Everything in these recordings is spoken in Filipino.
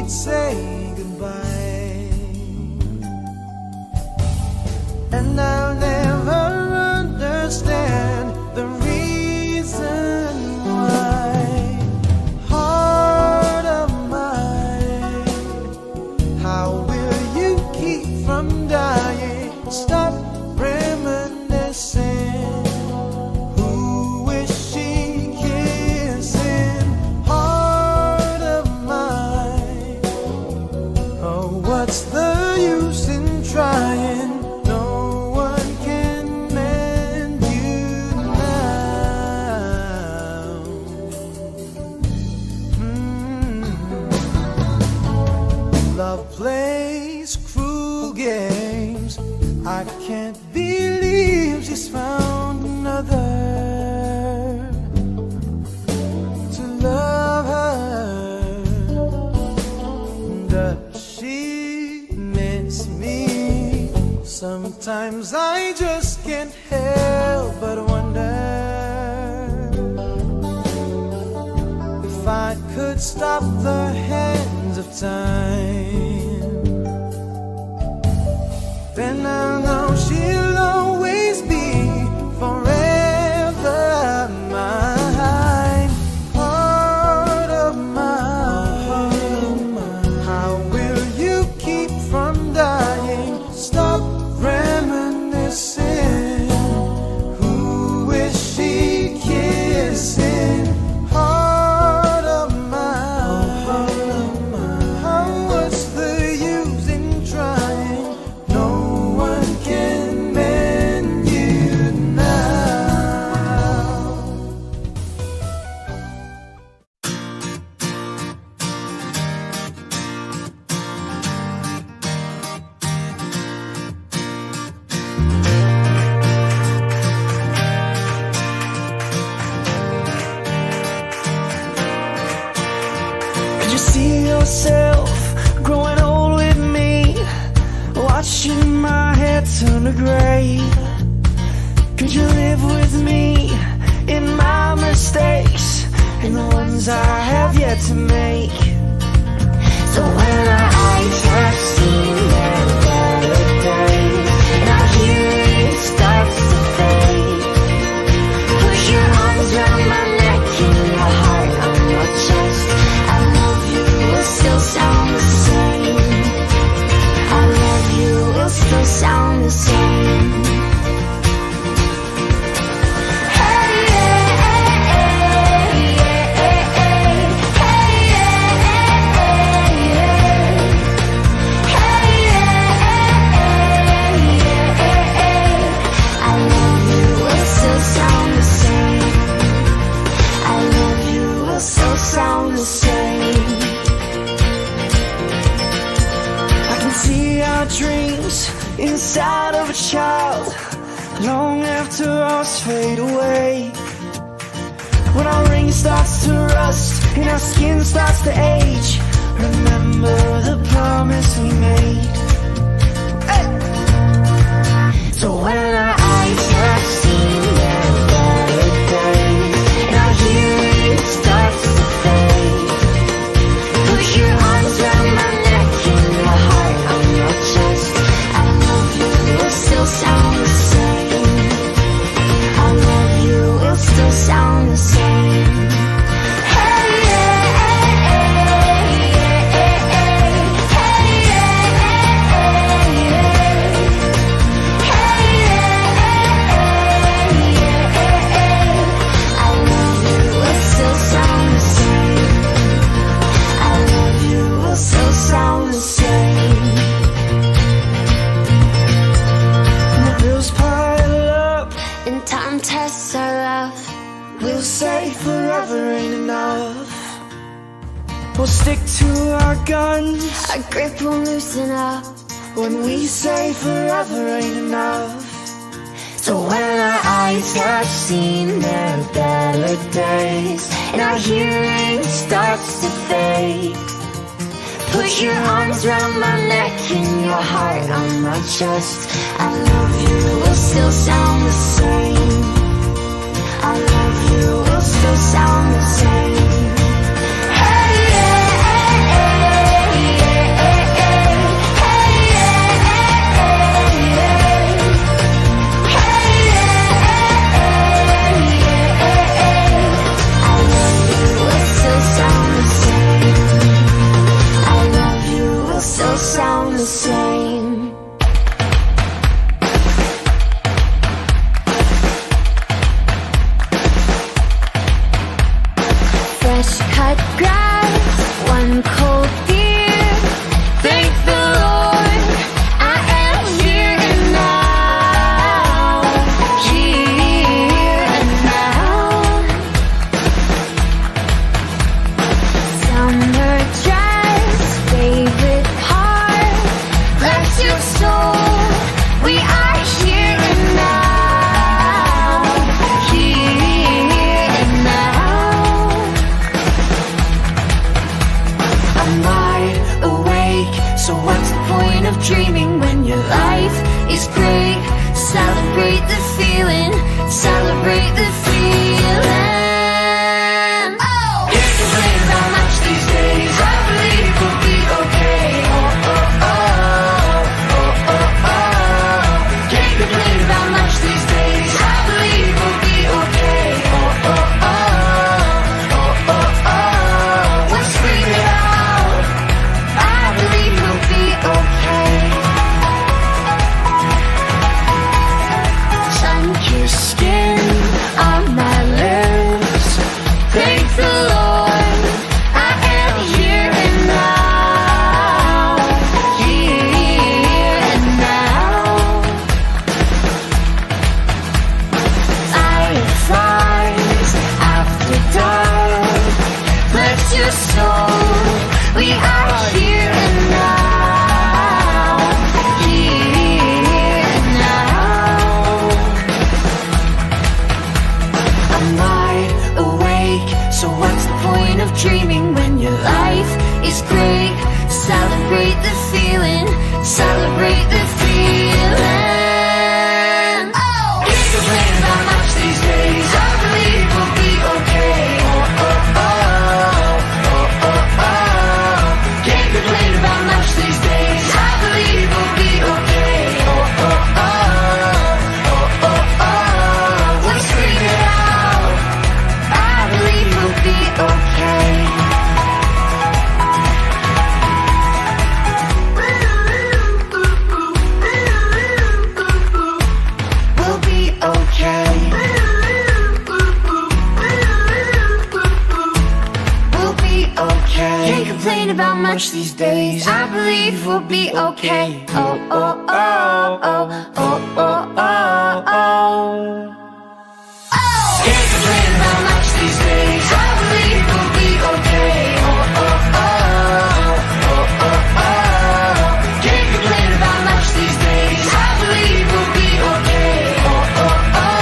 we'd say goodbye. And I'll never understand the reason why. Heart of mine, how will you keep from dying? Stop reminiscing. Who is she kissing? Heart of mine, oh, what's the use in trying? No one can mend you now. Love plays cruel games. I can't believe she's found another to love her. Does she miss me? Sometimes I just can't help but wonder if I could stop the hands of time. Then I know she'll always be forever mine. Heart of mine, how will you keep from dying? Stop reminiscing. Who is she kissing? Heart of mine, how what's the use in trying? No one can mend you now. Could you see yourself growing old with me, watching my hair turn to gray? Could you live with me in my mistakes and the ones I have yet to make? So when our eyes have seen their better days and our hearing starts to fade, put your arms around my neck and your heart on your chest. I love you will still sound the same. I love you will still sound the same. Hey, yeah, yeah, yeah, yeah, hey, yeah, hey, yeah. I love you will still sound the same. I love you will still sound the same. I can see our dreams inside of a child long after ours fade away. When our ring starts to rust and our skin starts to age, remember the promise we made. Hey! So when our eyes have seen their better days and our hearing starts to fade, put your arms around my neck and your heart on your chest. I love you will still sound the same. I love you will still sound the same. Hey, yeah, yeah, yeah, yeah, hey, yeah, I love you will still sound the same. I love you will still sound the same. And the bills pile up, And time tests our love. we'll say forever ain't enough. We'll stick to our guns Our grip will loosen up. when we say forever ain't enough. So when our eyes have seen their better days and our hearing starts to fade, put your arms around my neck and your heart on my chest. I love you will still sound the same. I love you will still sound the same. Hey, yeah, yeah, cut grass, one cold beer. Thank the Lord, I am here and now. Here and now. Summer dress, favorite part. Bless your soul, we are here and now. Here and now. I'm wide awake, so what's the point of dreaming when your life is great? Celebrate the feeling, celebrate the feeling. Oh! Can't complain about much these days, I believe we'll be okay. Oh, oh, oh, oh, oh, oh. Can't complain about much these days, I believe we'll be okay. Oh, oh, oh, oh, oh, oh. Let's scream it out, I believe we'll be okay. Sun-kissed skin on my lips. Thank the Lord, I am here and now. Here and now. Fireflies after dark. Bless your soul, we are here and now. Here and now. I'm wide awake, so what's the point of dreaming when your life is great? Celebrate the feeling, celebrate the feeling. Oh! Can't complain about much these days, I believe we'll be okay. Oh, oh, oh, oh, oh, oh. Can't complain about much these days, I believe we'll be okay. Oh, oh, oh, oh, oh, oh. Let's scream it out, I believe we'll be okay. We'll be okay. We'll be okay. Can't complain about much these days, I believe we'll be okay. Oh, oh, oh, oh, oh, oh, oh, oh. Can't complain about much these days, I believe we'll be okay. Oh, oh, oh, oh, oh, oh. Can't complain about much these days, I believe we'll be okay. Oh, oh, oh,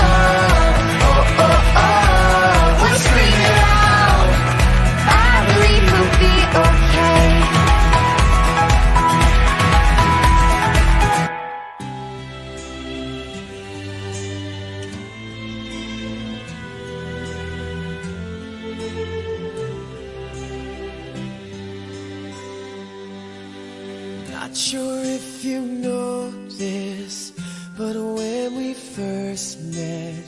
oh, oh, oh. Let's scream it out, I believe we'll be okay. Not sure if you know this, but when we first met,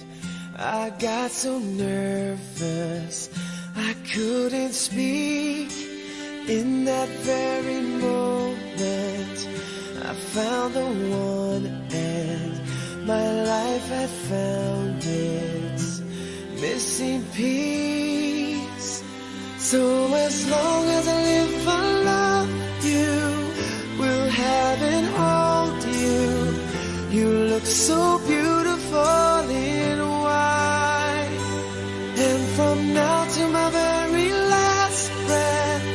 I got so nervous I couldn't speak. In that very moment, I found the one, and my life had found its missing piece. So as long as I live, I love you, will have and hold you. You look so beautiful in white, and from now to my very last breath,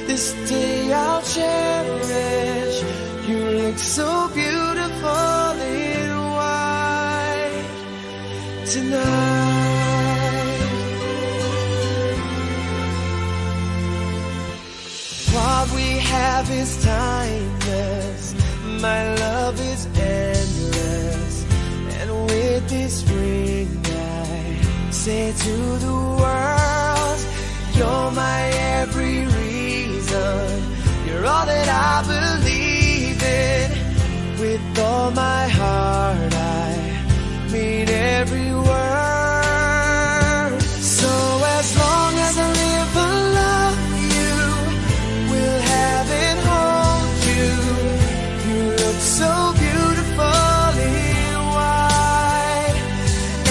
this day I'll cherish. You look so beautiful in white tonight. What we have is timeless, my love is endless, and with this ring I say to the world, you're my every reason, you're all that I believe in. With all my heart I mean every word. So as long as I live, I love you, will have and hold you. You look so beautiful in white,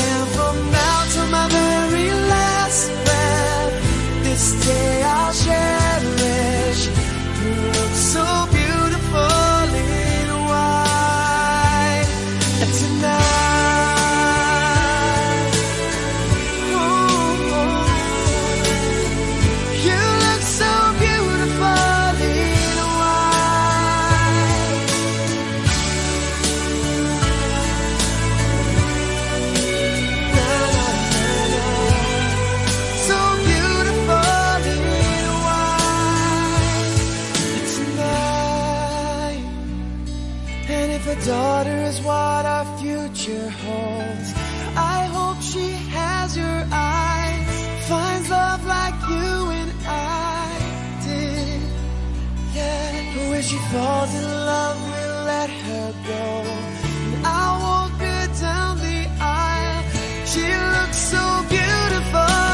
and from now to my very last breath, this day future holds. I hope she has your eyes, finds love like you and I did. Yeah, but when she falls in love, we'll let her go. And I'll walk her down the aisle. She looks so beautiful.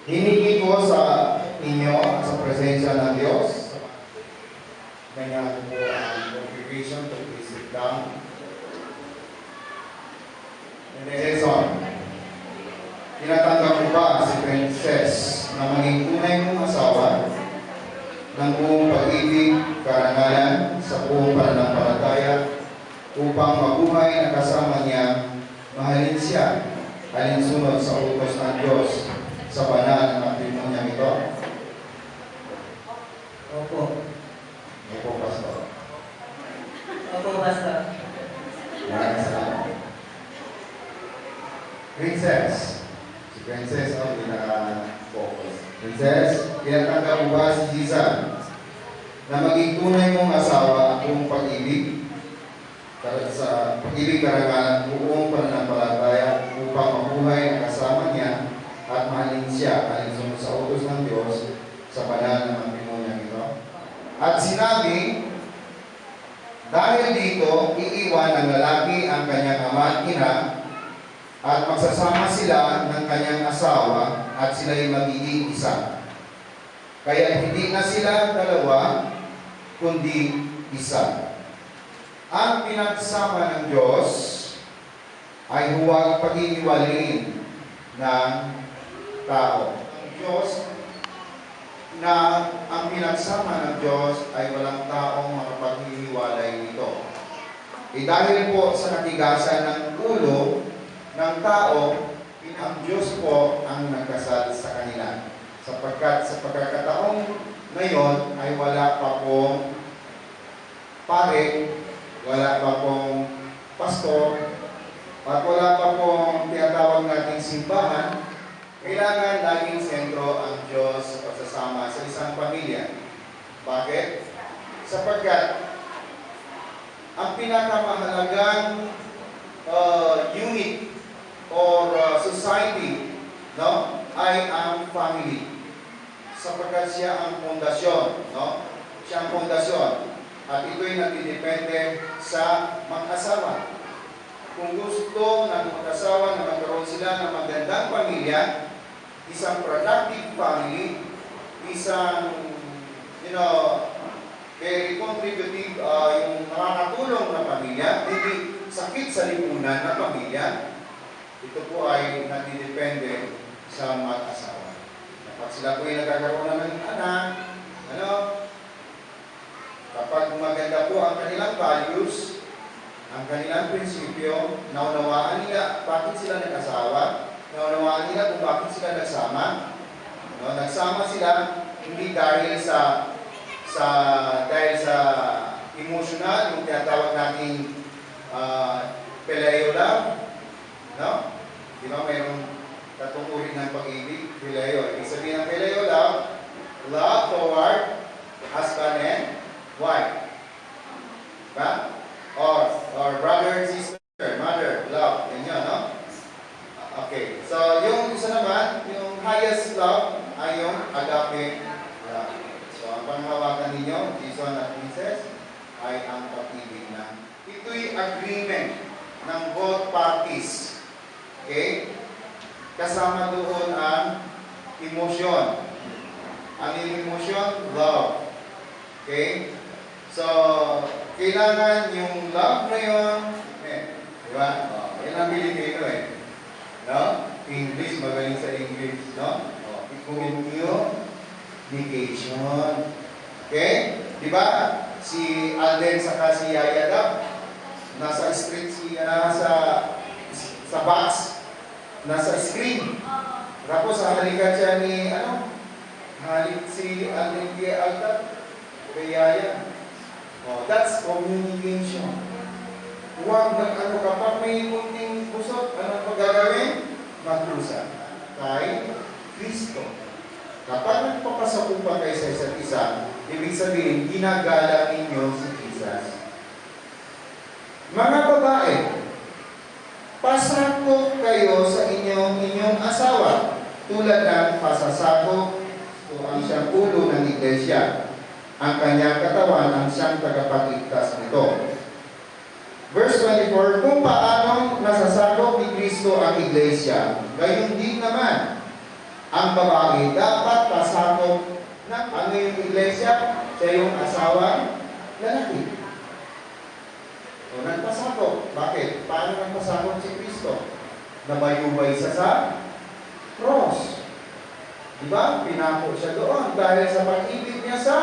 Hiningi ko sa inyo at sa presensya ng Diyos. Ganyan po ang congregation to please sit down. And then, Jason, tinatanggap mo ba si Princess na maging tunay mong asawa ng buong pag-ibig, karangalan sa buong pananampalataya upang mabuhay na kasama niya, mahalin siya, alinsunod sa utos ng Diyos sa banal na matrimonyang ito? Opo. Opo, Pastor. Opo, Pastor. Maraming salamat. Princess. Si Princess ang pinaka-focus. Princess, tinatanggap mo ba si Jesus na maging tunay mong asawa ang buong pag-ibig sa pag-ibig karangalan buong pananampalataya upang mabuhay na kasama niya at mahalin siya alinsunod sa utos ng Diyos sa banal na matrimonyang ito? At sinabi, dahil dito, iiwan ng lalaki ang kanyang ama at ina at magsasama sila ng kanyang asawa at sila'y magiging isa. Kaya hindi na sila dalawa, kundi isa. Ang pinagsama ng Diyos ay huwag pag-iiwalayin ng tao. Ang Diyos na ang pinagsama ng Diyos ay walang taong makapaghihiwalay nito. Dahil po sa katigasan ng ulo ng tao, ang Diyos po ang nagkasal sa kanila. Sapagkat sa pagkakataong ngayon ay wala pa pong pare, wala pa pong pastor, at wala pa pong tinatawag nating simbahan. Kailangan laging sentro ang Diyos sa pagsasama sa isang pamilya. Bakit? Sapagkat ang pinakamahalagang unit or society, no, ay ang family. Sapagkat siya ang pundasyon, no? Siya ang pundasyon. At ito'y nagdidepende sa mag-asawa. Kung gusto ng mag-asawa na magkaroon sila ng magandang pamilya, isang productive family, isang, very contributive, yung nakakatulong na pamilya, hindi sakit sa lipunan na pamilya, ito po ay nagdidepende sa mag-asawa. Kapag sila po ay nagkakaroon na ng anak, kapag maganda po ang kanilang values, ang kanilang prinsipyo, naunawaan nila bakit sila nag-asawa, naunawaan nila kung bakit sila nagsama. Nagsama sila hindi dahil sa emotional, yung tinatawag nating phileo love. No? Di ba mayroong tatlong uri ng pag-ibig, phileo. Ibig sabihin ng phileo love, love toward husband and wife. Diba? Or brother, sister, mother, love. Yan yun, no? Okay. So, yung isa naman, yung highest love ay yung agape love. So, ang panghawakan ninyo, Jason at Princess, ay ang pag-ibig na. Ito'y agreement ng both parties. Okay? Kasama doon ang emotion. Ang emotion, love. Okay? So, kailangan yung love na yun, di ba? Yan ang Pilipino eh. No? English, magaling sa English, no? Communication. Okay? Di ba? Si Alden saka si Yaya daw, nasa street sa box, nasa screen. Tapos halikan siya ni, halik si Alden kay Alta, kay Yaya. That's communication. Huwag kapag may kunting pusot, anong pagagawin? Magdusa kay Kristo. Kapag nagpapasakupan kayo sa isa't isa, ibig sabihin, ginagala ninyo si Jesus. Mga babae, pasakop kayo sa inyong asawa, tulad ng pasasakop kung ang siyang ulo ng iglesia. Ang kanyang katawan ang siyang tagapagligtas nito. Verse 24, kung paanong nasasakop ni Kristo ang iglesia, gayon din naman Ang babae dapat pasakop ng ano yung iglesia? Siya yung asawang lalaki. O, nagpasakop. Bakit? Paano nagpasakop si Kristo? Nabayubay siya sa cross. Diba? Pinako siya doon dahil sa pag-ibig niya sa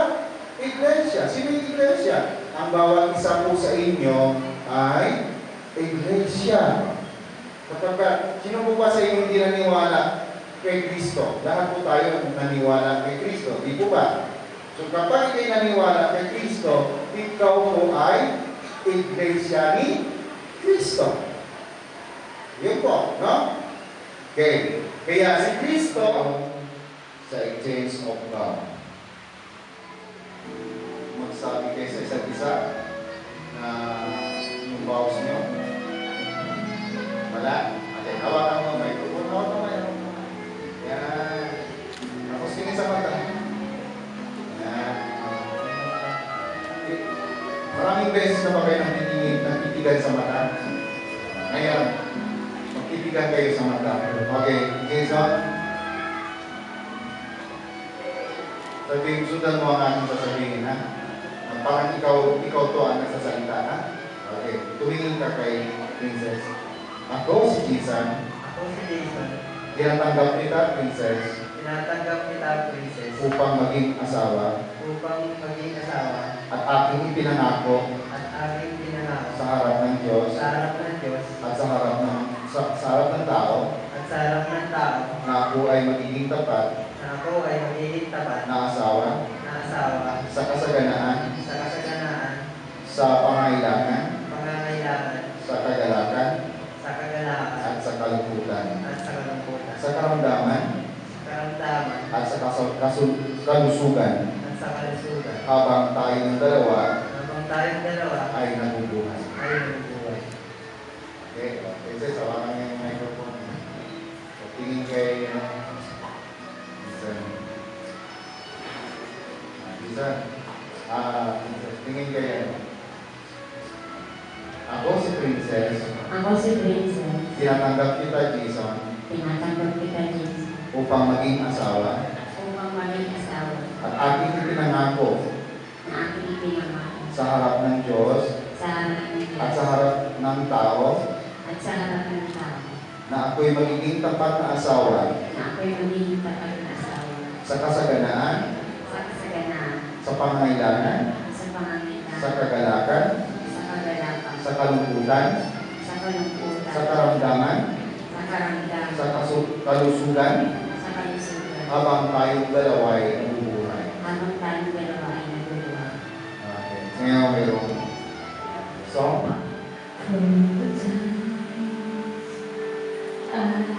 iglesia. Sino yung iglesia? Ang bawat isa po sa inyo ay iglesia. Kapag sino po ba sa inyo hindi naniwala kay Kristo? Lahat po tayo naniwala kay Kristo. Di po ba? So kapag kayo naniwala kay Kristo, ikaw po ay iglesia ni Kristo. Yun po, no? Okay. Kaya si Kristo sa exchange of God. Magsabi kayo sa isa't isa na yung vows nyo. Wala? Okay, hawakan mo may microphone. Hawakan mo. Yan. Tapos tingin sa mata. Yan. Maraming beses na ba kayo nagtitigan sa mata? Ngayon, magtitigan kayo sa mata. Okay, Jason. Sabihin, sundan mo ang aking sasabihin, ha? Parang ikaw to ang nagsasalita, ha? Okay, tumingin ka kay Princess. Ako si Jason. Ako si Jason. Tinatanggap kita, Princess, Tinatanggap kita, Princess, upang maging asawa upang maging asawa at aking ipinangako at aking pinangako sa harap ng Diyos sa harap ng Diyos at sa harap ng tao at sa harap ng tao na ako ay magiging tapat na ako ay magiging tapat na asawa na asawa sa kasaganaan, sa kasaganaan, sa pangailangan, pangangailangan, sa kagalakan, sa kagalakan, at sa kalungkutan, at sa kalungkutan, sa karamdaman, sa karamdaman, at sa kalusugan at sa kalusugan. habang tayong dalawa Habang tayong dalawa ay nabubuhay. ay nabubuhay. Okay, Princess, hawakan niyo yung microphone. So, tingin kay tingin kayo. Ako si Princess. Ako si Princess. Tinatanggap kita, Jason, Tinatanggap kita, Jason, upang maging asawa. upang maging asawa At aking ipinangako na aking ipinangako sa harap ng Diyos sa harap ng Diyos at sa harap ng tao at sa harap ng tao na ako'y magiging tapat na asawa na ako'y magiging tapat na asawa sa kasaganaan, sa kasaganaan, sa pangailangan, sa pangangailangan, sa kagalakan, sa kagalakan, sa kalungkutan, sa kalungkutan, sa karamdaman, sa karamdaman, sa kalusugan, sa kalusugan, habang tayong dalawa ay nabubuhay. habang tayong dalawa ay nabubuhay. Okay. Ngayon mayroong song. I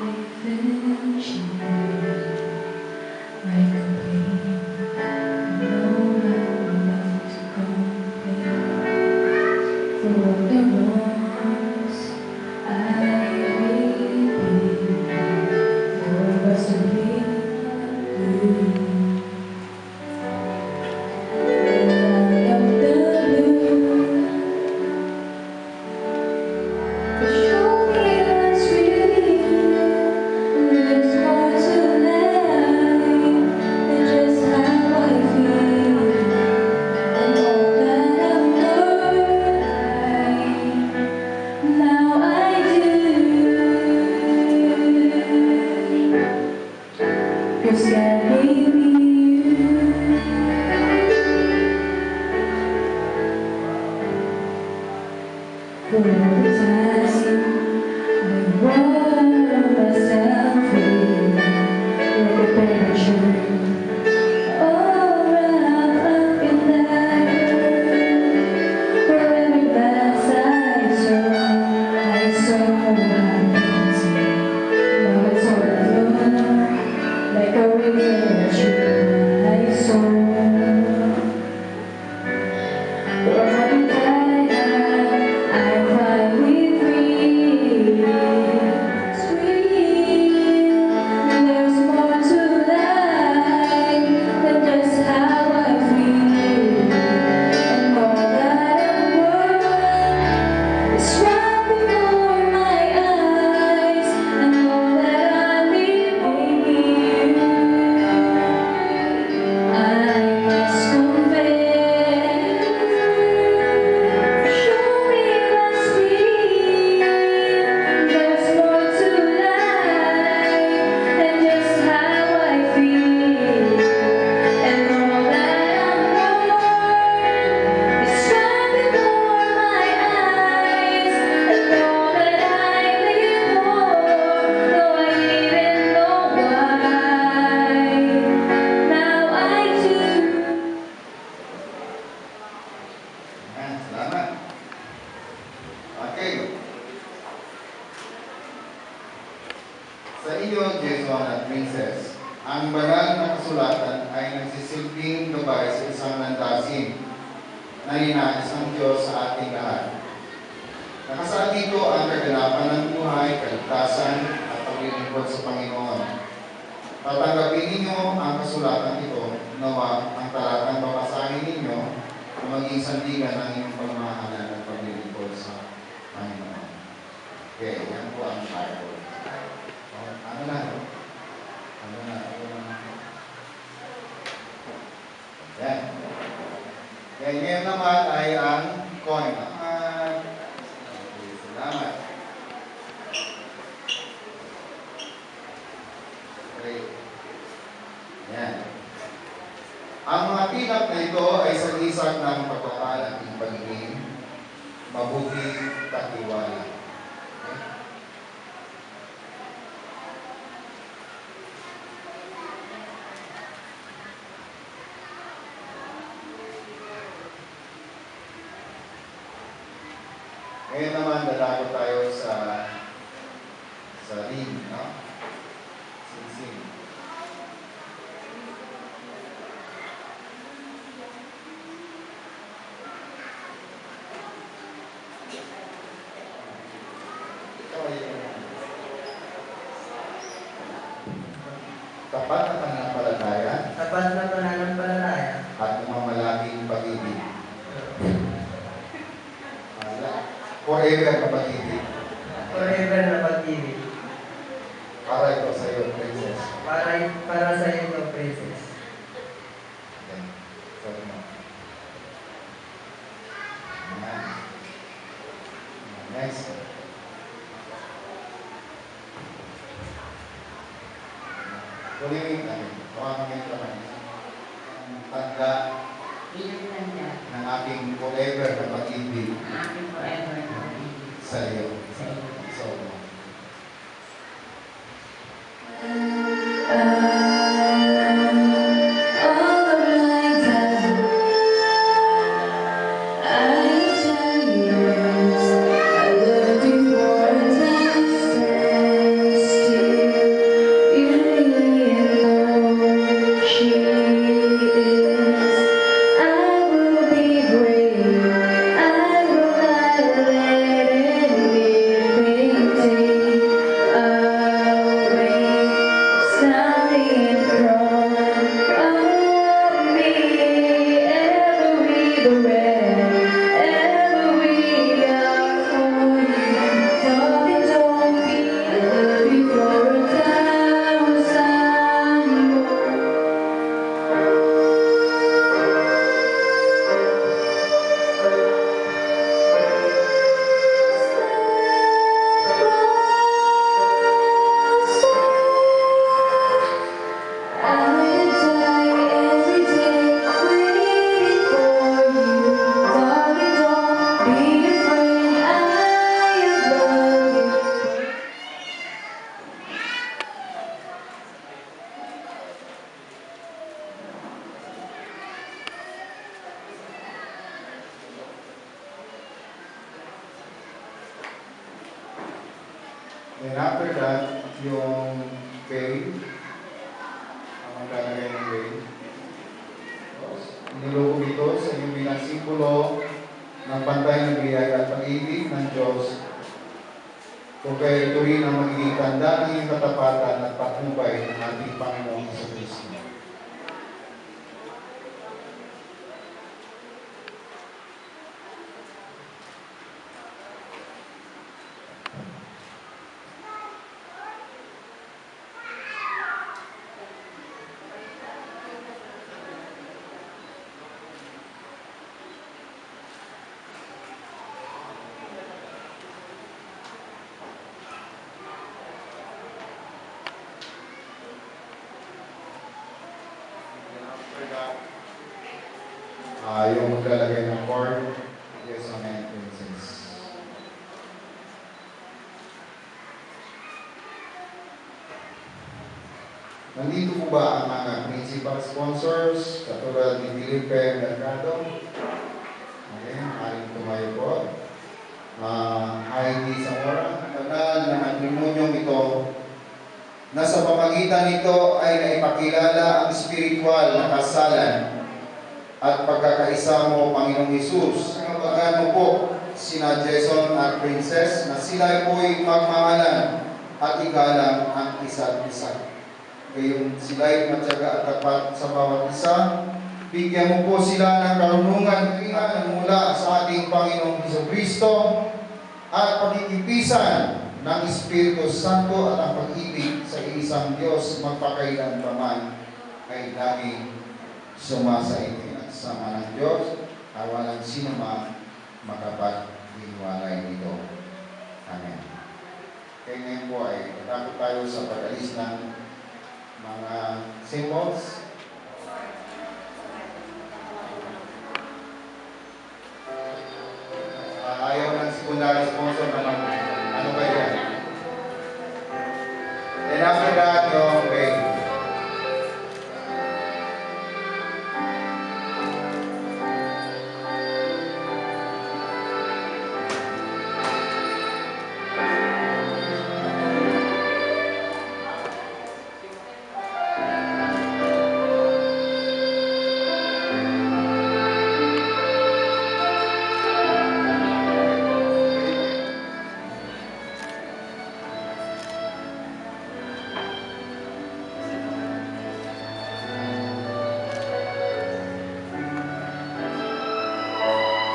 Ang banal na kasulatan ay nagsisilbing gabay sa isang landasin na ninais ng Diyos sa ating lahat. Nakasaad dito ang kaganapan ng buhay, kaligtasan at paglilingkod sa Panginoon. Tatanggapin ninyo ang kasulatan ito, nawa ang talatang babasahin ninyo na maging sandigan ng inyong pagmamahalan at paglilingkod sa Panginoon. Okay, yan po ang Bible. Ano na? Yan. Yan, ngayon naman ay ang coin. Salamat. Okay. Yan. Ang mga pilak na ito ay sagisag ng pagpapal at pagiging mabuti katiwala. Okay? Ngayon naman, dalago tayo sa ring, no? Sing-sing. Ikaw ay tapat na pananampalataya Tapat na pananampalataya. at mamalaking pag-ibig. Forever na pag-ibig. Forever na pag-ibig. Para ito sa iyo, princess. Para sa iyo, princess. Okay. Sorry mo. Ayan. Next. Tuloy natin. Hawakan mo yung kamay. Ang tanda Pinagtanda ng aking forever na pag-ibig ang aking forever na pag-ibig sa iyo. sa iyo. So, All of my time, I tell you, I love you more than friends do. You know she is. I will be brave. I will not let anything take away, standing in front of me. Every breath, every hour for you. Darling, don't be. I love you for 1,000 more. I die every day waiting for you. Darling, don't be afraid. I love you. then after that, yung veil, ang maglalagay ng veil. Iniloko ito sa inyong bilang simbolo ng pantay na biyaya at pag-ibig ng Diyos. Kung kaya ito rin ang magiging tanda ng iyong katapatan at patnubay ng ating Panginoong Jesucristo. Yung maglalagay ng cord, yes, on entrances. Nandito po ba ang mga principal sponsors, katulad ni Felipe Mercado? Okay, maaaring tumayo po. Heidi Zamora, tagal na matrimonyong ito na sa pamagitan nito ay naipakilala ang spiritual na kasalan at pagkakaisa mo, Panginoong Hesus. Kabagan mo po sina Jason at Princess na sila po'y magmahalan at igalang ang isa't isa. Gayong sila'y matyaga at tapat sa bawat isa. Bigyan mo po sila ng karunungan mula sa ating Panginoong Jesucristo at pagkikipisan ng Espiritu Santo at ang pag-ibig sa isang Diyos magpakailan pa man ay lagi sumasaitin at sama ng Diyos at walang sino man makapag-iwalay nito. Amen. Kaya ngayon po ay tatapos tayo sa pag-alis ng mga symbols. Ayaw ng secondary sponsor naman. Ano ba yan? Then after that, yung wait.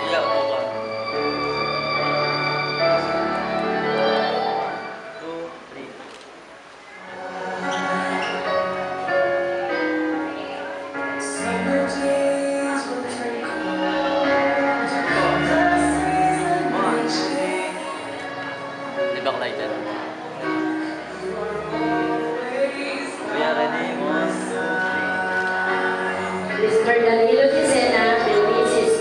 Iya, buka. 2, 3. Di ba lighted? Kuya, ready? 1, 2, 3. Mr. Danilo Quisena and Mrs.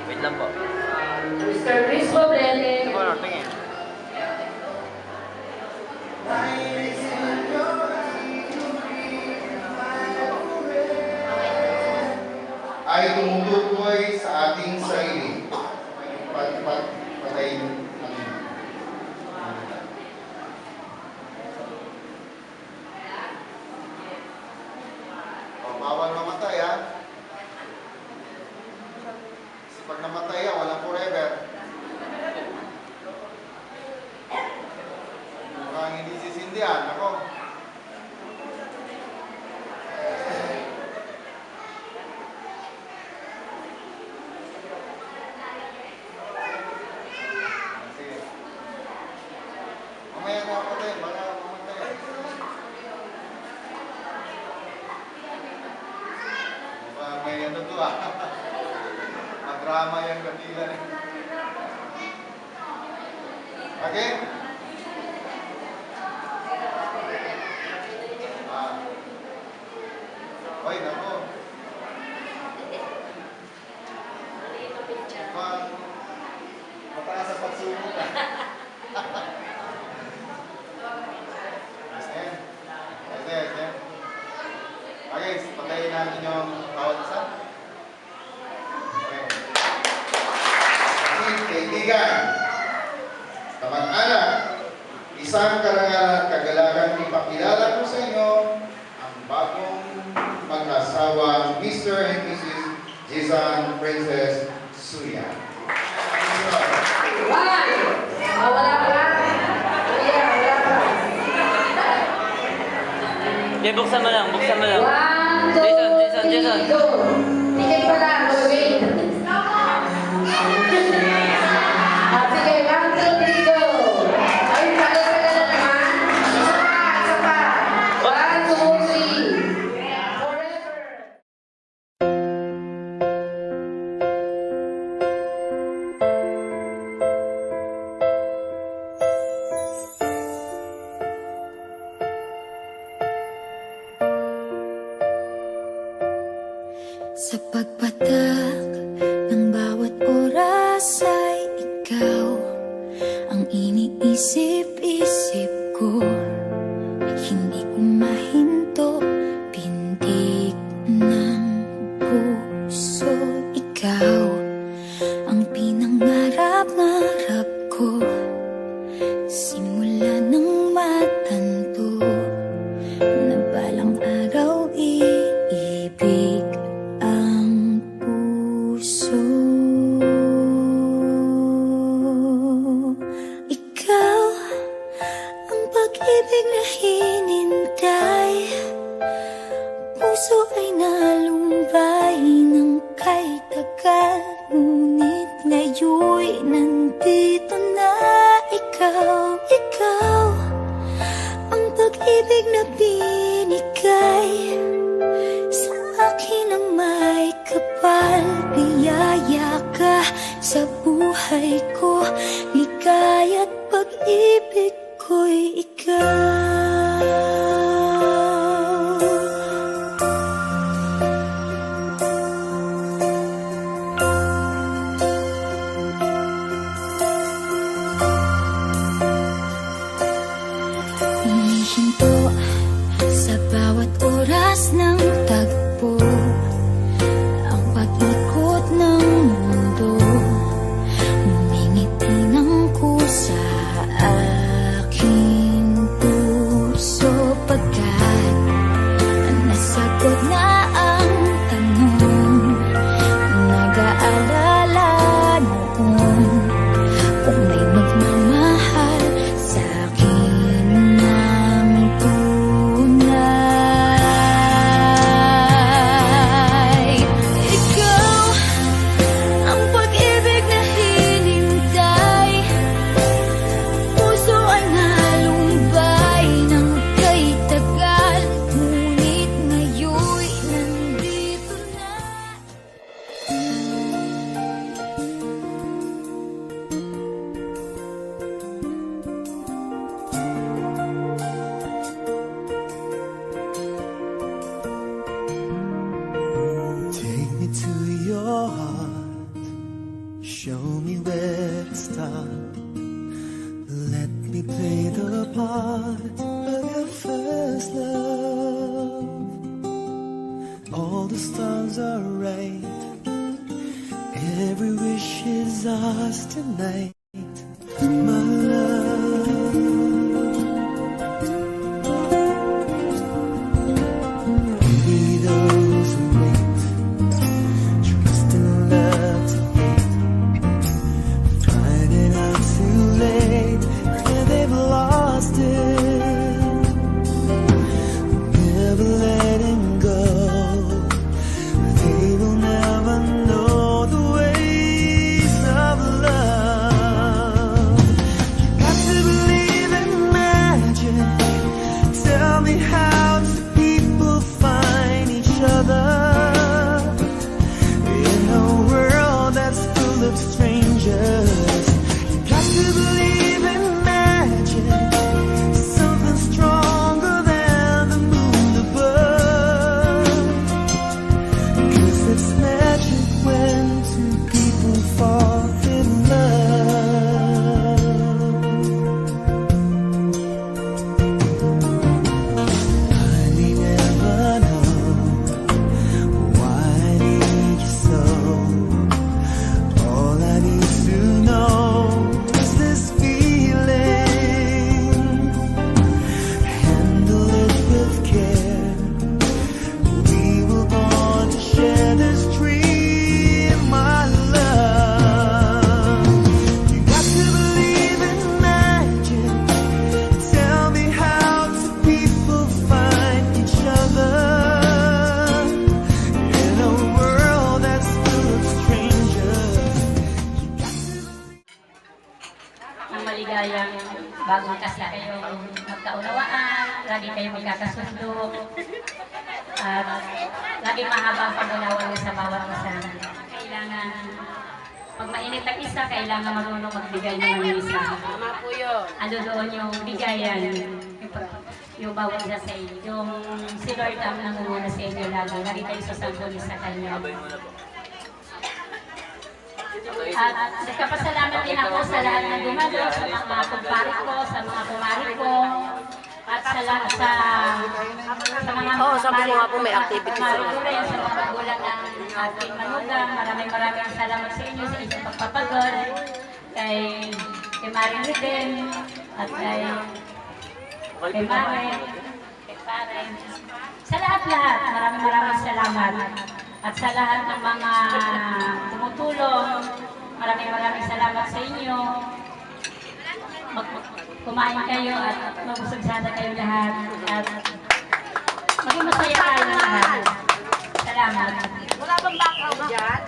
Wait lang po. Mr. Chris Poblete. Tingin. Ay tumutukoy sa ating sarili. Patayin bawal mamatay ha. Kasi pag namatay ha, walang forever. Mukhang hindi sisindihan. Ako. Sige. Mamaya na patay. Baka mamatay. Mukhang may ano to ah. Madrama yung kanila. Okay? Hoy, nako. Mataas sa pagsubok ka. Yes, yes. Okay, patayin natin yung bawat isa. Okay. Kaibigan, kamag-anak, isang karangalan at kagalakan ipakilala ko sa inyo ang bagong mag-asawa, Mr. and Mrs. Jason Princess Suya. One! Oh, wala pa? Kuya, wala pa. Okay, buksan mo lang. 1, 2, Jason. 3, go! Tingin pa lang, wait. Sige, 1, 2, 3, go! Ay, tagal-tagal na naman. Isa pa. 1, 2, 3. Forever. Sa pagpatak ng bawat oras ay ikaw ang iniisip-isip ko. Hindi ko mahinto, pintig ng puso. pinangarap-ngarap ko simula nang matanto na balang araw iibig ang puso. Ikaw ang pag-ibig na hinintay, puso ay nalumbay ng kay tagal, ngunit ngayon'y nandito na ikaw. Ikaw ang pag-ibig na binigay sa akin ang may kapal. Biyaya ka sa buhay ko, ligaya't pag-ibig ko'y ikaw. Humihinto sa bawat oras ng tagpo ang pag-ikot ng mundo. Ngumingiti ng kusa aking puso, pagkat nasagot na ang tanong. Nag-aalala noon kung may magmamahal sa akin ng tunay. Ikaw ang pag-ibig na hinintay, puso ay nalumbay ng kay tagal, ngunit ngayon'y nandito na. Take me to your heart, show me where to start. Let me play the part of your first love. All the stars are right, every wish is ours tonight, my love. Be those who wait, trust in love to fate, finding out too late that they've lost it, never letting go. They will never know the ways of love. You got to believe in magic. Tell me, how do people find each other in a world that's full of strangers? You got to believe in magic, something stronger than the moon above. 'Cause it's magic when two people fall in love. I may never know why I need you so. All I need to know is this feeling. Handle it with care. We were born to share this dream, my love. You got to believe in magic. Tell me, how do people find each other in a world that's full of strangers? Ang maligayang bagong kasal kayong magkaunawaan, lagi kayong magkakasundo, at laging mahaba ang pag-unawa sa bawat isa. Kailangan, pag mainit ang isa, kailangan marunong magbigay ng isa. Tama po yun. Ano doon yung bigayan, yung bawat isa sa inyo. Yung si Lord ang nangunguna sa inyo lagi. Lagi kayo sasagutin sa Kanya. At nagkapasalamat din ako sa lahat ng gumagawa, sa mga kumpare ko, sa mga kumari ko, at sa mga sabi ko nga po may activity sila. Magulang, sa mga magulang ng ating manugang, maraming salamat sa inyo sa inyong pagpapagod, kay Maring Riden, at kay Mare, kay Pare. Sa lahat-lahat, maraming salamat. At sa lahat ng mga tumutulong, maraming salamat sa inyo. Kumain kayo at mabusog sana kayo lahat. At maging masaya tayo lahat. Salamat. Wala bang background dyan?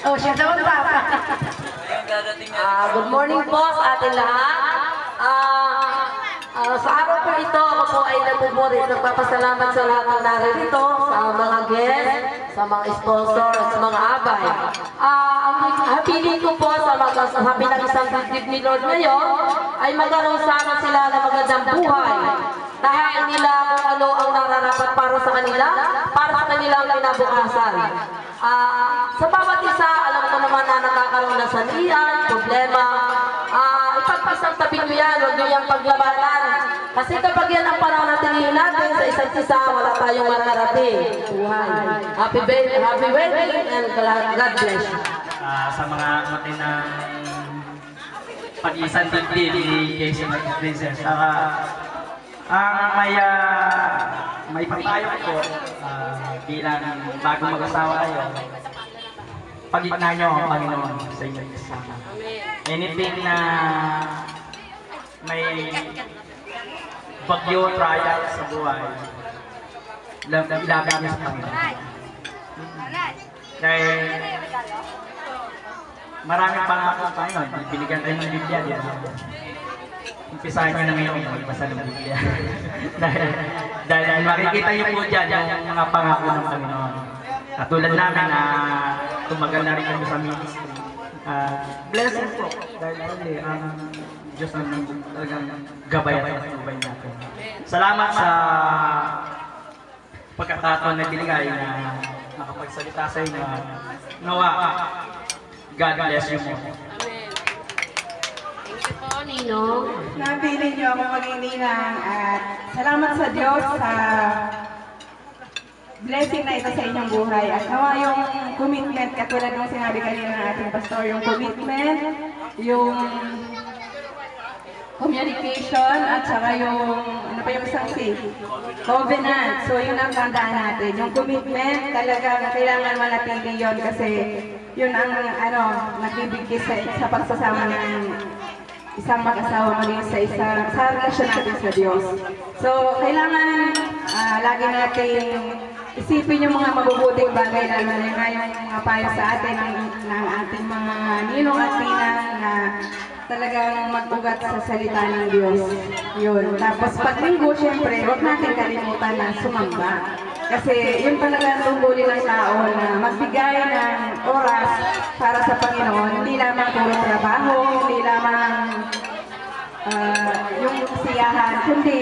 Oh, siya daw ang papa. Good morning po sa atin lahat. Sa araw po ito, ako po ay nagpapasalamat sa lahat ng naririto, sa mga guests, sa mga sponsor, sa mga abay. Ang piling ko po sa pinag-isang dibdib ni Lord ngayon ay magkaroon sana sila ng magandang buhay. Tahain nila kung ano ang nararapat para sa kanila, para sa kanilang kinabukasan. Sa bawat isa, alam ko naman na nakakaroon ng salian, problema. Ipagpasang tabi nyo yan, huwag nyo yung paglabanan. Kasi kapag yan ang panahon na tingin natin sa isa't isa, wala tayong mararating. Happy wedding and God bless you. Sa mga matinang pag-isang dibdib ni Casey Princess. May papayo ko bilang bagong mag-asawa kayo, pag-igna nyo ang Panginoon sa inyong kasama. Anything na may bagyo, trial sa buhay, ilapit nyo sa Panginoon. Dahil maraming pangako pa yun. Binigyan tayo ng Biblia diyan. Umpisahan nyo na ngayon magbasa ng Biblia. dahil makikita nyo po dyan yung mga pangako ng Panginoon. Katulad namin na tumagal na rin kami sa ministry. Blessing po. Dahil ang Diyos ang talagang gabayan at tubay natin. Salamat sa pagkakataon na binigay na makapagsalita sa inyo. Nawa, God bless you mo. Ninong. Napili niyo ako maging ninang at salamat sa Diyos sa blessing na ito sa inyong buhay. At nawa yung commitment, katulad ng sinabi kanina ng ating pastor, yung commitment, yung communication, at saka yung, ano pa yung isang C? Covenant. So yun ang tandaan natin. Yung commitment, talagang kailangan manatili yun kasi yun ang nagbibigay sa pagsasama ng isang mag-asawa maging sa relasyon natin sa Diyos. So, kailangan lagi natin isipin yung mga mabubuting bagay, lalo na yung mga payo sa atin ng ating mga ninong at ninang na talagang mag-ugat sa salita ng Diyos. Yun. Tapos pag linggo, syempre, huwag natin kalimutan na sumamba. Kasi yun talaga ang tungkulin ng tao na magbigay ng oras para sa Panginoon. Hindi lamang puro trabaho, hindi lamang yung kasiyahan, kundi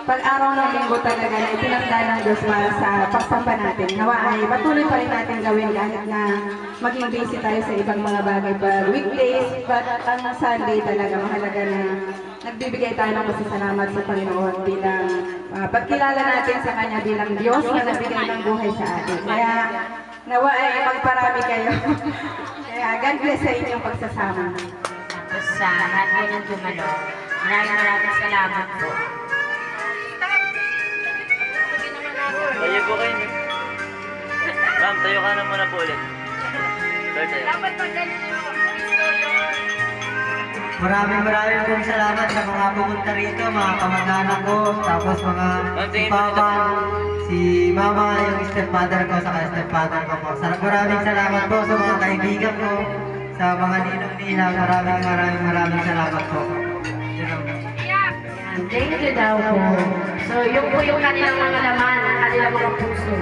pag-araw ng linggo talaga na itinakda ng Diyos para sa pagsamba natin. Nawa ay patuloy pa rin natin gawin kahit na maging busy tayo sa ibang mga bagay pag weekdays, but ang Sunday talaga mahalaga na nagbibigay tayo ng pasasalamat sa Panginoon bilang pagkilala natin sa Kanya bilang Diyos na nagbigay ng buhay sa atin. Kaya nawa ay magparami kayo. Kaya God bless sa inyong pagsasama. Sa radyo ng Dumalo, maraming salamat po. Tayo po kayo. Ma'am, tayo ka na muna po ulit. Tayo. Maraming pong salamat sa mga pumunta rito, mga kamag-anak ko, tapos mga si Papa, si Mama, yung stepmother ko, saka stepfather ko po. Maraming salamat po sa mga kaibigan ko, sa mga ninong-ninang, maraming salamat po. Thank you daw po. So, yung po yung kanilang mga laman, kanilang mga puso.